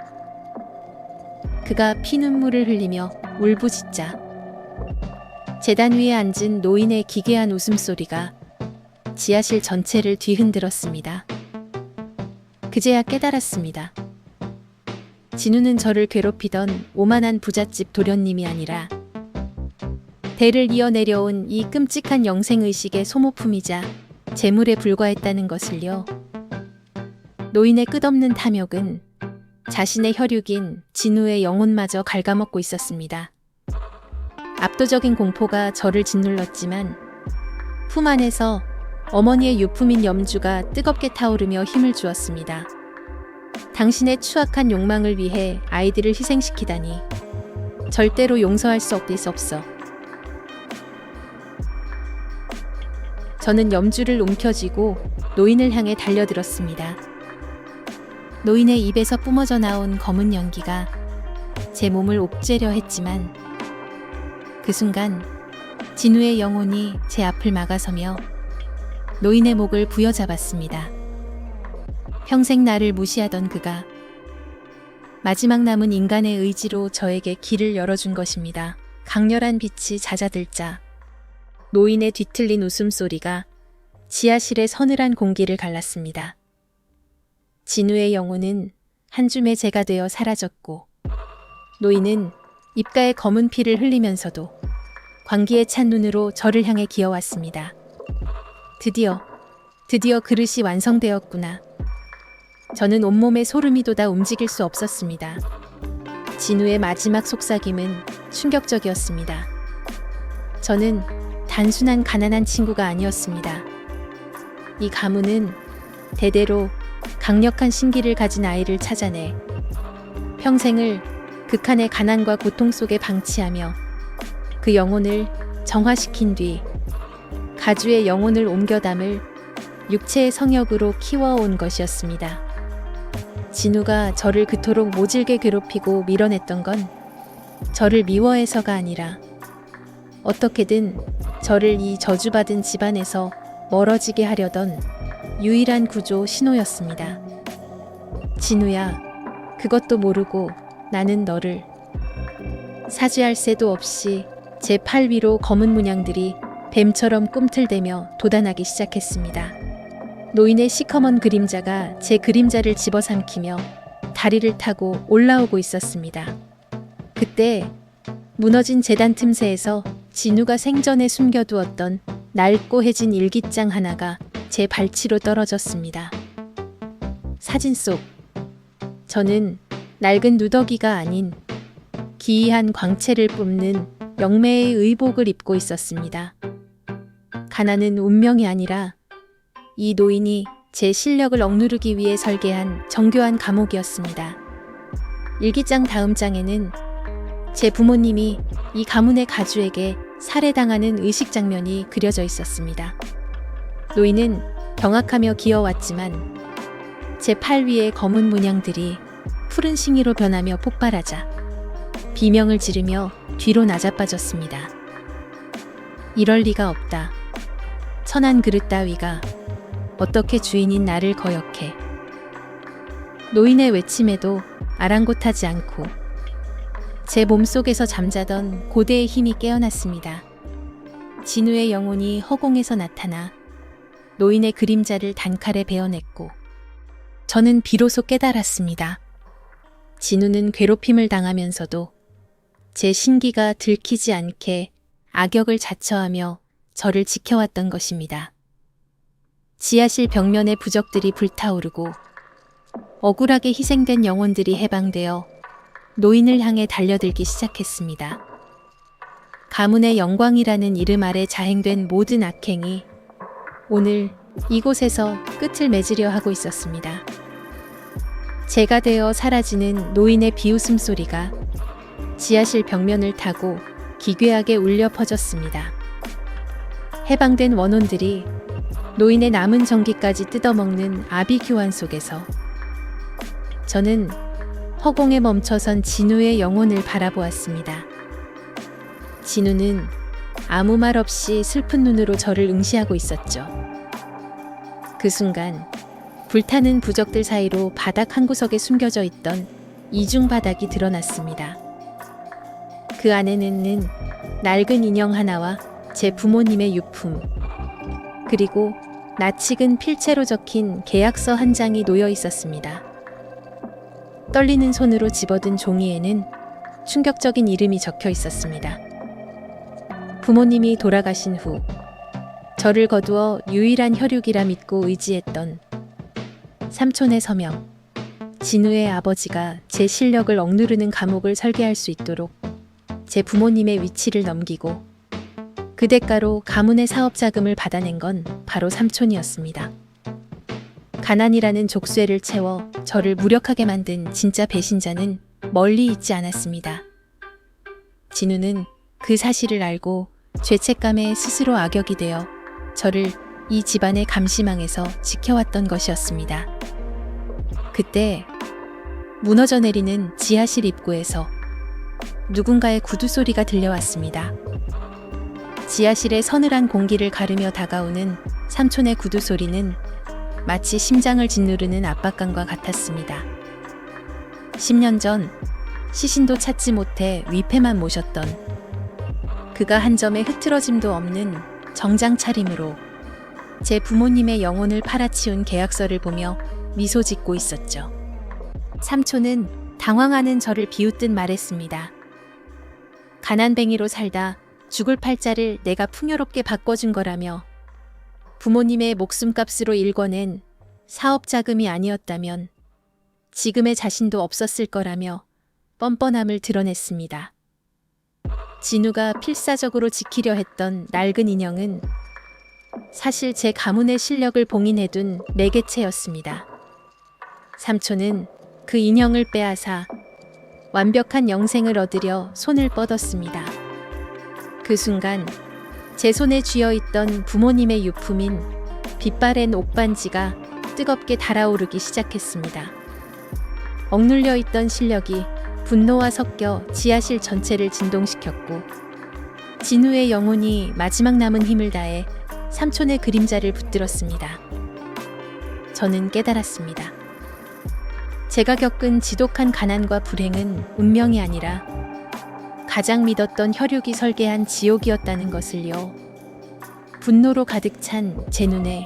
그가 피눈물을 흘리며 울부짖자 제단 위에 앉은 노인의 기괴한 웃음소리가 지하실 전체를 뒤흔들었습니다. 그제야 깨달았습니다. 진우는 저를 괴롭히던 오만한 부잣집 도련님이 아니라 대를 이어 내려온 이 끔찍한 영생의식의 소모품이자 재물에 불과했다는 것을요. 노인의 끝없는 탐욕은 자신의 혈육인 진우의 영혼마저 갉아먹고 있었습니다. 압도적인 공포가 저를 짓눌렀지만 품 안에서 어머니의 유품인 염주가 뜨겁게 타오르며 힘을 주었습니다. 당신의 추악한 욕망을 위해 아이들을 희생시키다니 절대로 용서할 수 없어. 저는 염주를 움켜쥐고 노인을 향해 달려들었습니다. 노인의 입에서 뿜어져 나온 검은 연기가 제 몸을 옥죄려 했지만 그 순간 진우의 영혼이 제 앞을 막아서며 노인의 목을 부여잡았습니다. 평생 나를 무시하던 그가 마지막 남은 인간의 의지로 저에게 길을 열어준 것입니다. 강렬한 빛이 잦아들자 노인의 뒤틀린 웃음소리가 지하실의 서늘한 공기를 갈랐습니다. 진우의 영혼은 한 줌의 재가 되어 사라졌고 노인은 입가에 검은 피를 흘리면서도 광기에 찬 눈으로 저를 향해 기어왔습니다. 드디어 그릇이 완성되었구나. 저는 온몸에 소름이 돋아 움직일 수 없었습니다. 진우의 마지막 속삭임은 충격적이었습니다. 저는 단순한 가난한 친구가 아니었습니다. 이 가문은 대대로 강력한 신기를 가진 아이를 찾아내 평생을 극한의 가난과 고통 속에 방치하며 그 영혼을 정화시킨 뒤 가주의 영혼을 옮겨 담을 육체의 성역으로 키워온 것이었습니다. 진우가 저를 그토록 모질게 괴롭히고 밀어냈던 건 저를 미워해서가 아니라 어떻게든 저를 이 저주받은 집안에서 멀어지게 하려던 유일한 구조 신호였습니다. 진우야, 그것도 모르고 나는 너를. 사죄할 새도 없이 제 팔 위로 검은 문양들이 뱀처럼 꿈틀대며 돋아나기 시작했습니다. 노인의 시커먼 그림자가 제 그림자를 집어삼키며 다리를 타고 올라오고 있었습니다. 그때 무너진 재단 틈새에서 진우가 생전에 숨겨두었던 낡고 해진 일기장 하나가 제 발치로 떨어졌습니다. 사진 속 저는 낡은 누더기가 아닌 기이한 광채를 뿜는 영매의 의복을 입고 있었습니다. 가난은 운명이 아니라 이 노인이 제 실력을 억누르기 위해 설계한 정교한 감옥이었습니다. 일기장 다음 장에는 제 부모님이 이 가문의 가주에게 살해당하는 의식 장면이 그려져 있었습니다. 노인은 경악하며 기어왔지만 제 팔 위의 검은 문양들이 푸른 싱이로 변하며 폭발하자 비명을 지르며 뒤로 낮아빠졌습니다. 이럴 리가 없다. 천한 그릇 따위가 어떻게 주인인 나를 거역해. 노인의 외침에도 아랑곳하지 않고 제 몸속에서 잠자던 고대의 힘이 깨어났습니다. 진우의 영혼이 허공에서 나타나 노인의 그림자를 단칼에 베어냈고 저는 비로소 깨달았습니다. 진우는 괴롭힘을 당하면서도 제 신기가 들키지 않게 악역을 자처하며 저를 지켜왔던 것입니다. 지하실 벽면의 부적들이 불타오르고 억울하게 희생된 영혼들이 해방되어 노인을 향해 달려들기 시작했습니다. 가문의 영광이라는 이름 아래 자행된 모든 악행이 오늘 이곳에서 끝을 맺으려 하고 있었습니다. 제가 되어 사라지는 노인의 비웃음 소리가 지하실 벽면을 타고 기괴하게 울려 퍼졌습니다. 해방된 원혼들이 노인의 남은 전기까지 뜯어먹는 아비규환 속에서 저는 허공에 멈춰선 진우의 영혼을 바라보았습니다. 진우는 아무 말 없이 슬픈 눈으로 저를 응시하고 있었죠. 그 순간 불타는 부적들 사이로 바닥 한 구석에 숨겨져 있던 이중 바닥이 드러났습니다. 그 안에는 낡은 인형 하나와 제 부모님의 유품, 그리고 낯익은 필체로 적힌 계약서 한 장이 놓여 있었습니다. 떨리는 손으로 집어든 종이에는 충격적인 이름이 적혀 있었습니다. 부모님이 돌아가신 후 저를 거두어 유일한 혈육이라 믿고 의지했던 삼촌의 서명, 진우의 아버지가 제 실력을 억누르는 감옥을 설계할 수 있도록 제 부모님의 위치를 넘기고 그 대가로 가문의 사업 자금을 받아낸 건 바로 삼촌이었습니다. 가난이라는 족쇄를 채워 저를 무력하게 만든 진짜 배신자는 멀리 있지 않았습니다. 진우는 그 사실을 알고 죄책감에 스스로 악역이 되어 저를 이 집안의 감시망에서 지켜왔던 것이었습니다. 그때 무너져 내리는 지하실 입구에서 누군가의 구두 소리가 들려왔습니다. 지하실의 서늘한 공기를 가르며 다가오는 삼촌의 구두 소리는 마치 심장을 짓누르는 압박감과 같았습니다. 10년 전 시신도 찾지 못해 위패만 모셨던 그가 한 점의 흐트러짐도 없는 정장 차림으로 제 부모님의 영혼을 팔아치운 계약서를 보며 미소 짓고 있었죠. 삼촌은 당황하는 저를 비웃듯 말했습니다. 가난뱅이로 살다 죽을 팔자를 내가 풍요롭게 바꿔준 거라며 부모님의 목숨값으로 일궈낸 사업 자금이 아니었다면 지금의 자신도 없었을 거라며 뻔뻔함을 드러냈습니다. 진우가 필사적으로 지키려 했던 낡은 인형은 사실 제 가문의 실력을 봉인해둔 매개체였습니다. 삼촌은 그 인형을 빼앗아 완벽한 영생을 얻으려 손을 뻗었습니다. 그 순간 제 손에 쥐어있던 부모님의 유품인 빛바랜 옥반지가 뜨겁게 달아오르기 시작했습니다. 억눌려 있던 실력이 분노와 섞여 지하실 전체를 진동시켰고 진우의 영혼이 마지막 남은 힘을 다해 삼촌의 그림자를 붙들었습니다. 저는 깨달았습니다. 제가 겪은 지독한 가난과 불행은 운명이 아니라 가장 믿었던 혈육이 설계한 지옥이었다는 것을요. 분노로 가득 찬 제 눈에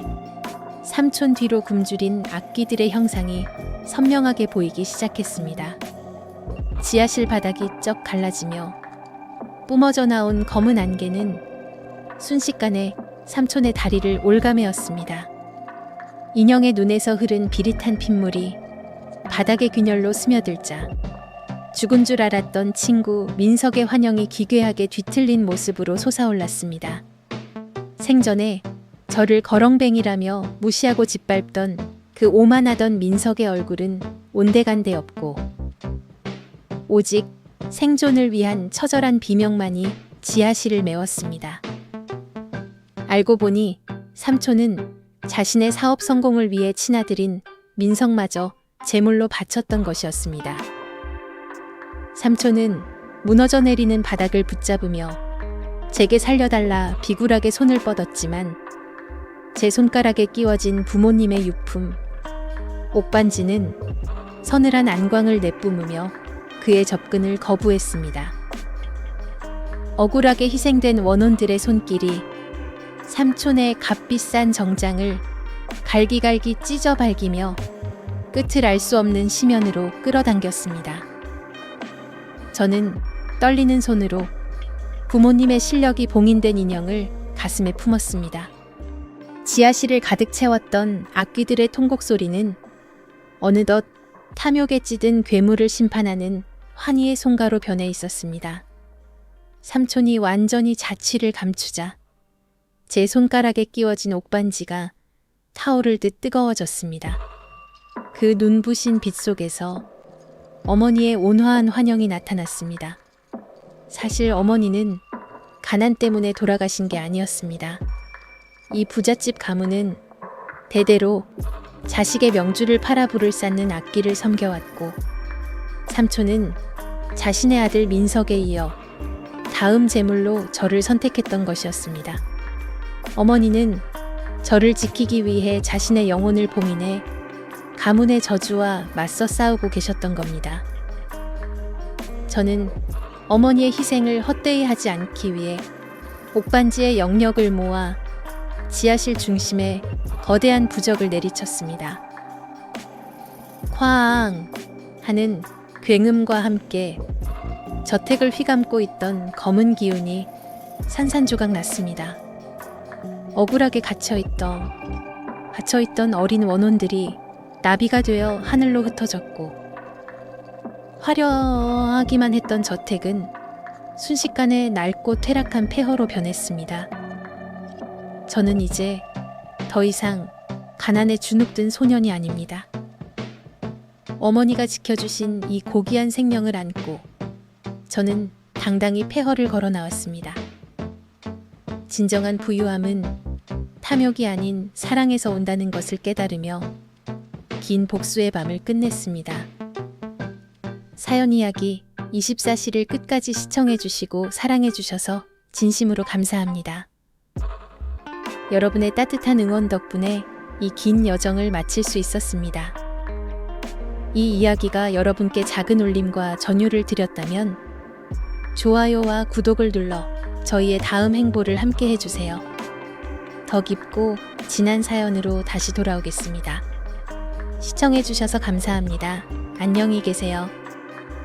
삼촌 뒤로 굶주린 악귀들의 형상이 선명하게 보이기 시작했습니다. 지하실 바닥이 쩍 갈라지며 뿜어져 나온 검은 안개는 순식간에 삼촌의 다리를 올가매었습니다. 인형의 눈에서 흐른 비릿한 핏물이 바닥의 균열로 스며들자 죽은 줄 알았던 친구 민석의 환영이 기괴하게 뒤틀린 모습으로 솟아올랐습니다. 생전에 저를 거렁뱅이라며 무시하고 짓밟던 그 오만하던 민석의 얼굴은 온데간데 없고 오직 생존을 위한 처절한 비명만이 지하실을 메웠습니다. 알고 보니 삼촌은 자신의 사업 성공을 위해 친아들인 민석마저 제물로 바쳤던 것이었습니다. 삼촌은 무너져 내리는 바닥을 붙잡으며 제게 살려달라 비굴하게 손을 뻗었지만 제 손가락에 끼워진 부모님의 유품 옥반지는 서늘한 안광을 내뿜으며 그의 접근을 거부했습니다. 억울하게 희생된 원혼들의 손길이 삼촌의 값비싼 정장을 갈기갈기 찢어 발기며 끝을 알 수 없는 심연으로 끌어당겼습니다. 저는 떨리는 손으로 부모님의 실력이 봉인된 인형을 가슴에 품었습니다. 지하실을 가득 채웠던 악귀들의 통곡 소리는 어느덧 탐욕에 찌든 괴물을 심판하는 환희의 송가로 변해 있었습니다. 삼촌이 완전히 자취를 감추자 제 손가락에 끼워진 옥반지가 타오를 듯 뜨거워졌습니다. 그 눈부신 빛 속에서 어머니의 온화한 환영이 나타났습니다. 사실 어머니는 가난 때문에 돌아가신 게 아니었습니다. 이 부잣집 가문은 대대로 자식의 명주를 팔아 부를 쌓는 악기를 섬겨왔고 삼촌은 자신의 아들 민석에 이어 다음 제물로 저를 선택했던 것이었습니다. 어머니는 저를 지키기 위해 자신의 영혼을 봉인해 가문의 저주와 맞서 싸우고 계셨던 겁니다. 저는 어머니의 희생을 헛되이 하지 않기 위해 옥반지의 영역을 모아 지하실 중심에 거대한 부적을 내리쳤습니다. 쾅 하는 굉음과 함께 저택을 휘감고 있던 검은 기운이 산산조각 났습니다. 억울하게 갇혀있던 어린 원혼들이 나비가 되어 하늘로 흩어졌고 화려하기만 했던 저택은 순식간에 낡고 퇴락한 폐허로 변했습니다. 저는 이제 더 이상 가난에 주눅든 소년이 아닙니다. 어머니가 지켜주신 이 고귀한 생명을 안고 저는 당당히 폐허를 걸어 나왔습니다. 진정한 부유함은 탐욕이 아닌 사랑에서 온다는 것을 깨달으며 긴 복수의 밤을 끝냈습니다. 사연 이야기 24시를 끝까지 시청해주시고 사랑해주셔서 진심으로 감사합니다. 여러분의 따뜻한 응원 덕분에 이 긴 여정을 마칠 수 있었습니다. 이 이야기가 여러분께 작은 울림과 전율을 드렸다면 좋아요와 구독을 눌러 저희의 다음 행보를 함께 해주세요. 더 깊고 진한 사연으로 다시 돌아오겠습니다. 시청해주셔서 감사합니다. 안녕히 계세요.